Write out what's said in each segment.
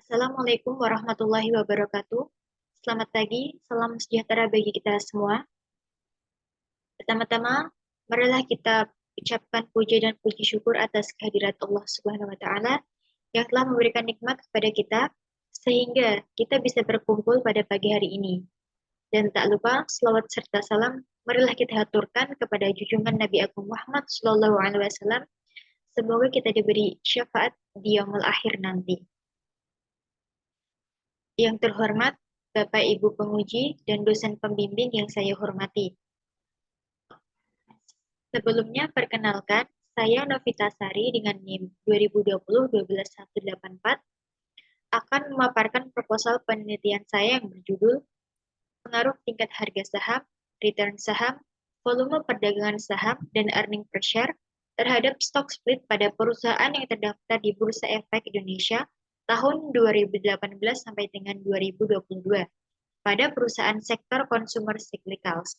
Assalamualaikum warahmatullahi wabarakatuh. Selamat pagi, salam sejahtera bagi kita semua. Pertama-tama, marilah kita ucapkan puja dan puji syukur atas kehadirat Allah Subhanahu wa taala yang telah memberikan nikmat kepada kita sehingga kita bisa berkumpul pada pagi hari ini. Dan tak lupa selawat serta salam marilah kita haturkan kepada junjungan Nabi Agung Muhammad Shallallahu alaihi wasallam. Semoga kita diberi syafaat di yaumul akhir nanti. Yang terhormat Bapak Ibu penguji dan dosen pembimbing yang saya hormati. Sebelumnya perkenalkan, saya Novita Sari dengan NIM 2020-12184 akan memaparkan proposal penelitian saya yang berjudul Pengaruh Tingkat Harga Saham, Return Saham, Volume Perdagangan Saham, dan Earning Per Share terhadap stock split pada perusahaan yang terdaftar di Bursa Efek Indonesia tahun 2018 sampai dengan 2022 pada perusahaan sektor consumer cyclicals.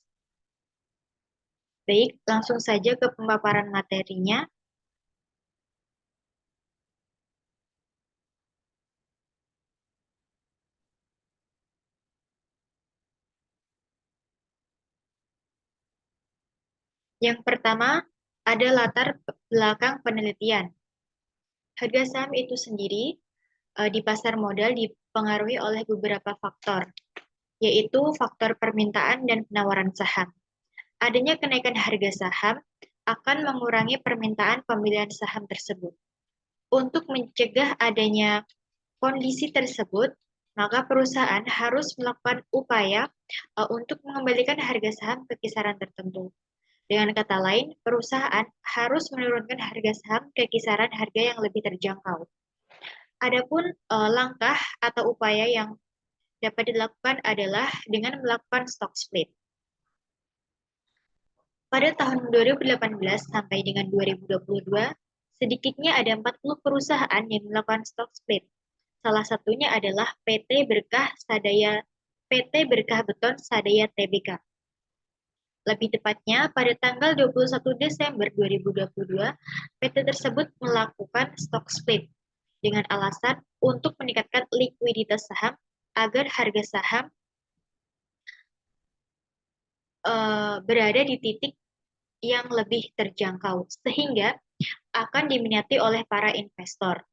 Baik, langsung saja ke pemaparan materinya. Yang pertama, ada latar belakang penelitian. Harga saham itu sendiri di pasar modal dipengaruhi oleh beberapa faktor, yaitu faktor permintaan dan penawaran saham. Adanya kenaikan harga saham akan mengurangi permintaan pemilihan saham tersebut. Untuk mencegah adanya kondisi tersebut, maka perusahaan harus melakukan upaya untuk mengembalikan harga saham ke kisaran tertentu. Dengan kata lain, perusahaan harus menurunkan harga saham ke kisaran harga yang lebih terjangkau. Adapun langkah atau upaya yang dapat dilakukan adalah dengan melakukan stock split. Pada tahun 2018 sampai dengan 2022, sedikitnya ada 40 perusahaan yang melakukan stock split. Salah satunya adalah PT Berkah Beton Sadaya Tbk. Lebih tepatnya, pada tanggal 21 Desember 2022, PT tersebut melakukan stock split dengan alasan untuk meningkatkan likuiditas saham agar harga saham berada di titik yang lebih terjangkau, sehingga akan diminati oleh para investor.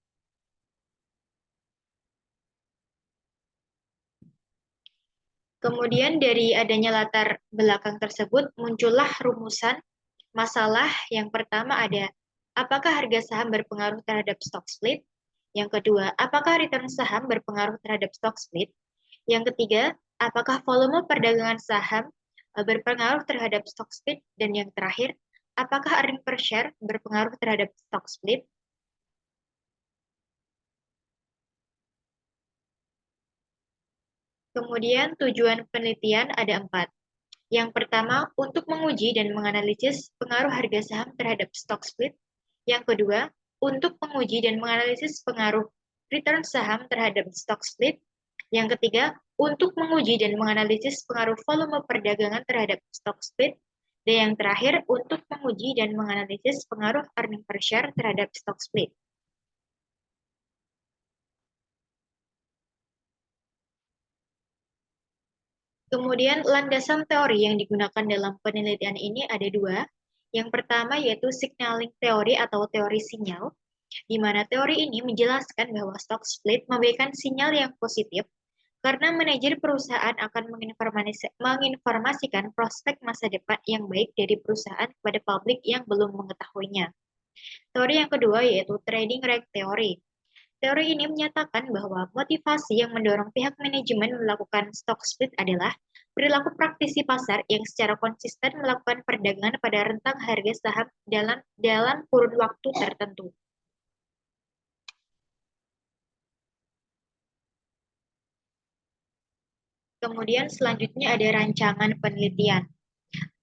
Kemudian dari adanya latar belakang tersebut, muncullah rumusan masalah. Yang pertama ada, apakah harga saham berpengaruh terhadap stock split? Yang kedua, apakah return saham berpengaruh terhadap stock split? Yang ketiga, apakah volume perdagangan saham berpengaruh terhadap stock split? Dan yang terakhir, apakah earning per share berpengaruh terhadap stock split? Kemudian tujuan penelitian ada 4. Yang pertama, untuk menguji dan menganalisis pengaruh harga saham terhadap stock split. Yang kedua, untuk menguji dan menganalisis pengaruh return saham terhadap stock split. Yang ketiga, untuk menguji dan menganalisis pengaruh volume perdagangan terhadap stock split. Dan yang terakhir, untuk menguji dan menganalisis pengaruh earning per share terhadap stock split. Kemudian landasan teori yang digunakan dalam penelitian ini ada 2. Yang pertama yaitu signaling teori atau teori sinyal, di mana teori ini menjelaskan bahwa stock split memberikan sinyal yang positif karena manajer perusahaan akan menginformasikan prospek masa depan yang baik dari perusahaan kepada publik yang belum mengetahuinya. Teori yang kedua yaitu trading rank teori. Teori ini menyatakan bahwa motivasi yang mendorong pihak manajemen melakukan stock split adalah perilaku praktisi pasar yang secara konsisten melakukan perdagangan pada rentang harga saham dalam kurun waktu tertentu. Kemudian selanjutnya ada rancangan penelitian.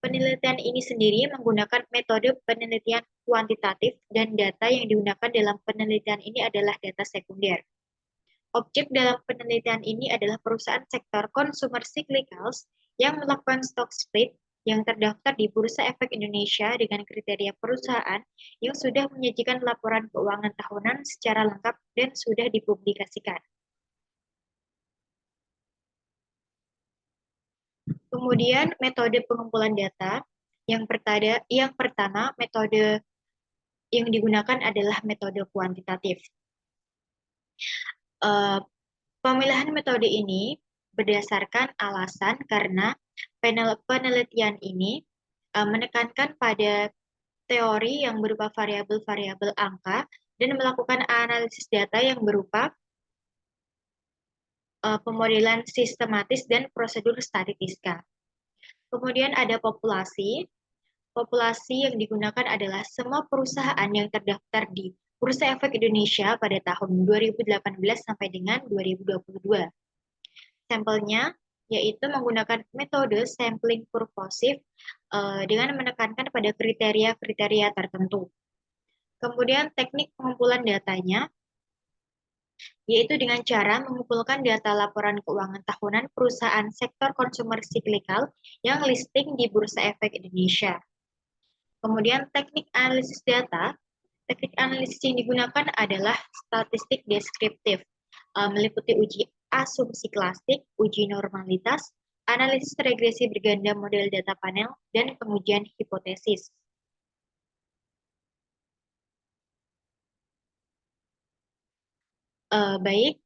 Penelitian ini sendiri menggunakan metode penelitian kuantitatif dan data yang digunakan dalam penelitian ini adalah data sekunder. Objek dalam penelitian ini adalah perusahaan sektor consumer cyclicals yang melakukan stock split yang terdaftar di Bursa Efek Indonesia dengan kriteria perusahaan yang sudah menyajikan laporan keuangan tahunan secara lengkap dan sudah dipublikasikan. Kemudian metode pengumpulan data yang pertama metode yang digunakan adalah metode kuantitatif. Eh, Pemilihan metode ini berdasarkan alasan karena penelitian ini menekankan pada teori yang berupa variabel-variabel angka dan melakukan analisis data yang berupa pemodelan sistematis dan prosedur statistika. Kemudian ada populasi. Populasi yang digunakan adalah semua perusahaan yang terdaftar di Bursa Efek Indonesia pada tahun 2018 sampai dengan 2022. Sampelnya yaitu menggunakan metode sampling purposive dengan menekankan pada kriteria-kriteria tertentu. Kemudian teknik pengumpulan datanya yaitu dengan cara mengumpulkan data laporan keuangan tahunan perusahaan sektor konsumer siklikal yang listing di Bursa Efek Indonesia. Kemudian teknik analisis data, teknik analisis yang digunakan adalah statistik deskriptif, meliputi uji asumsi klasik, uji normalitas, analisis regresi berganda model data panel, dan pengujian hipotesis. Baik,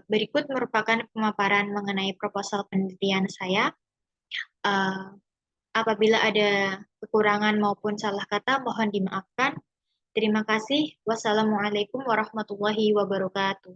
berikut merupakan pemaparan mengenai proposal penelitian saya. Uh, Apabila ada kekurangan maupun salah kata, mohon dimaafkan. Terima kasih. Wassalamualaikum warahmatullahi wabarakatuh.